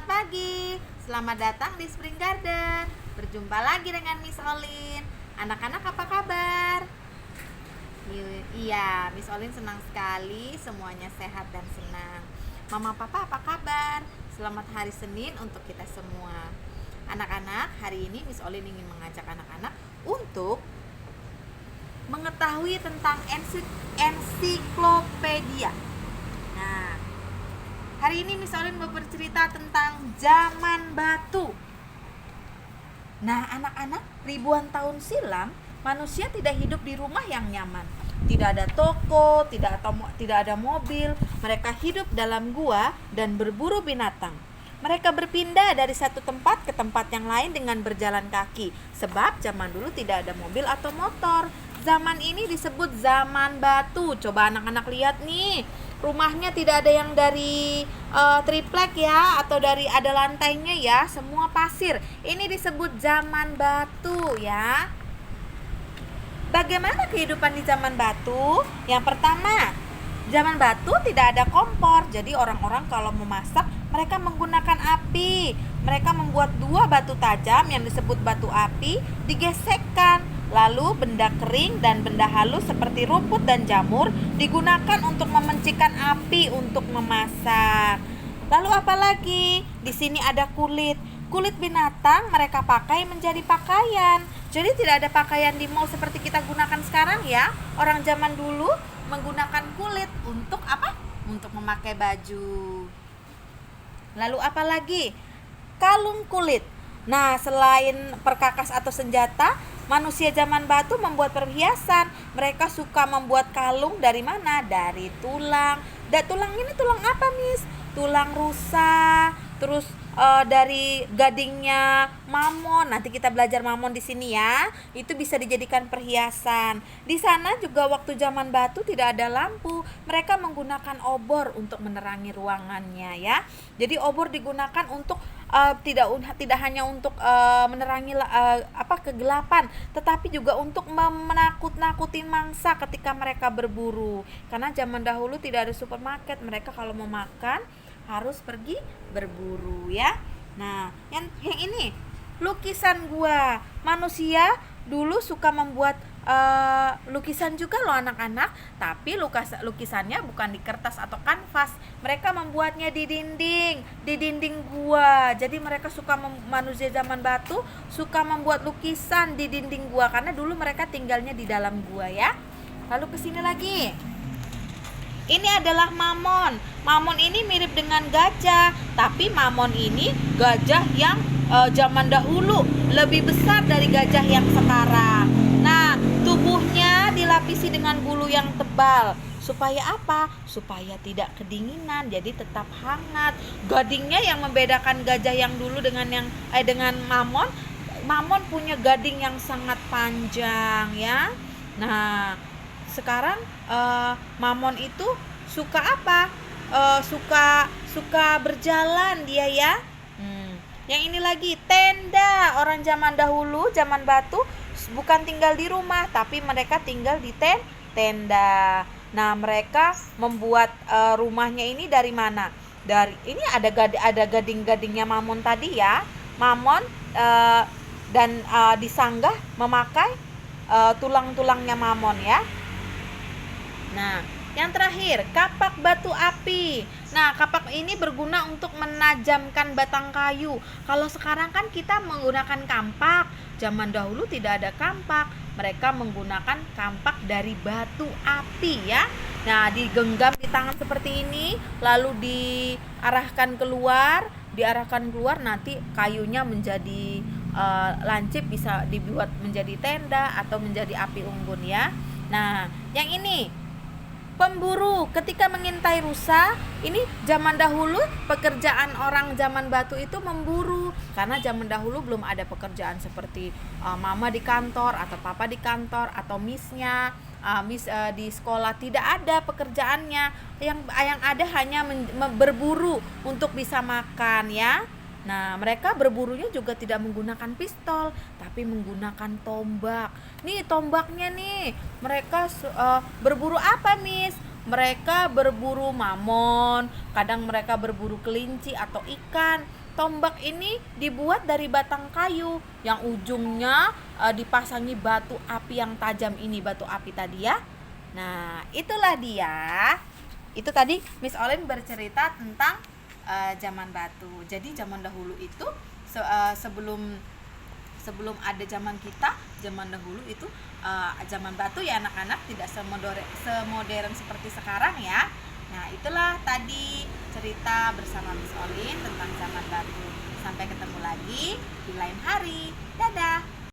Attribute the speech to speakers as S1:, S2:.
S1: Selamat pagi, selamat datang di Spring Garden. Berjumpa lagi dengan Miss Olin. Anak-anak apa kabar? Iya, Miss Olin senang sekali semuanya sehat dan senang. Mama papa apa kabar? Selamat hari Senin untuk kita semua. Anak-anak, hari ini Miss Olin ingin mengajak anak-anak untuk mengetahui tentang ensiklopedia. Nah, hari ini Miss Olin mau bercerita tentang zaman batu. Nah, anak-anak, ribuan tahun silam manusia tidak hidup di rumah yang nyaman. Tidak ada toko, tidak ada mobil. Mereka hidup dalam gua dan berburu binatang. Mereka berpindah dari satu tempat ke tempat yang lain dengan berjalan kaki. Sebab zaman dulu tidak ada mobil atau motor. Zaman ini disebut zaman batu. Coba anak-anak lihat nih. Rumahnya tidak ada yang dari triplek ya, atau dari ada lantainya ya, semua pasir. Ini disebut zaman batu ya. Bagaimana kehidupan di zaman batu? Yang pertama, zaman batu tidak ada kompor. Jadi orang-orang kalau memasak, mereka menggunakan api. Mereka membuat dua batu tajam yang disebut batu api, digesekkan. Lalu benda kering dan benda halus seperti rumput dan jamur digunakan untuk memencikan api untuk memasak. Lalu apa lagi? Di sini ada kulit. Kulit binatang mereka pakai menjadi pakaian. Jadi tidak ada pakaian di mall seperti kita gunakan sekarang ya. Orang zaman dulu menggunakan kulit untuk apa? Untuk memakai baju. Lalu apa lagi? Kalung kulit. Nah, selain perkakas atau senjata, manusia zaman batu membuat perhiasan. Mereka suka membuat kalung dari mana? Dari tulang. Tulang ini tulang apa, Miss? Tulang rusa. Terus dari gadingnya mamon. Nanti kita belajar mamon di sini ya. Itu bisa dijadikan perhiasan. Di sana juga waktu zaman batu tidak ada lampu. Mereka menggunakan obor untuk menerangi ruangannya ya. Jadi obor digunakan untuk tidak hanya untuk menerangi kegelapan, tetapi juga untuk menakut-nakuti mangsa ketika mereka berburu. Karena zaman dahulu tidak ada supermarket, mereka kalau mau makan harus pergi berburu ya. Nah, yang ini lukisan gua. Manusia dulu suka membuat lukisan juga loh anak-anak, tapi lukisannya bukan di kertas atau kanvas. Mereka membuatnya di dinding gua. Jadi mereka manusia zaman batu suka membuat lukisan di dinding gua karena dulu mereka tinggalnya di dalam gua ya. Lalu kesini lagi. Ini adalah mamon. Mamon ini mirip dengan gajah, tapi mamon ini gajah yang zaman dahulu lebih besar dari gajah yang sekarang. Nah, tubuhnya dilapisi dengan bulu yang tebal. Supaya apa? Supaya tidak kedinginan, jadi tetap hangat. Gadingnya yang membedakan gajah yang dulu dengan mamon. Mamon punya gading yang sangat panjang ya. Nah, sekarang mamon itu suka apa? Suka berjalan dia ya. Yang ini lagi tenda. Orang zaman dahulu, zaman batu bukan tinggal di rumah, tapi mereka tinggal di tenda. Nah, mereka membuat rumahnya ini dari mana? Ini ada gading-gadingnya mamon tadi ya. Mamon dan disanggah memakai tulang-tulangnya mamon ya. Nah, yang terakhir, kapak batu api. Nah, kapak ini berguna untuk menajamkan batang kayu. Kalau sekarang kan kita menggunakan kampak. Zaman dahulu tidak ada kampak. Mereka menggunakan kampak dari batu api ya. Nah, digenggam di tangan seperti ini, lalu diarahkan keluar, nanti kayunya menjadi lancip, bisa dibuat menjadi tenda atau menjadi api unggun ya. Nah, yang ini pemburu ketika mengintai rusa. Ini zaman dahulu pekerjaan orang zaman batu itu memburu, karena zaman dahulu belum ada pekerjaan seperti mama di kantor atau papa di kantor atau missnya di sekolah. Tidak ada pekerjaannya, yang ada hanya berburu untuk bisa makan ya. Nah, mereka berburunya juga tidak menggunakan pistol, tapi menggunakan tombak. Nih tombaknya nih. Mereka berburu apa, Miss? Mereka berburu mamon, kadang mereka berburu kelinci atau ikan. Tombak ini dibuat dari batang kayu yang ujungnya dipasangi batu api yang tajam ini, batu api tadi ya. Nah, itulah dia. Itu tadi Miss Olin bercerita tentang zaman batu. Jadi zaman dahulu itu sebelum ada zaman kita, zaman dahulu itu zaman batu ya anak-anak, tidak semodern seperti sekarang ya. Nah, itulah tadi cerita bersama Miss Olin tentang zaman batu. Sampai ketemu lagi di lain hari. Dadah.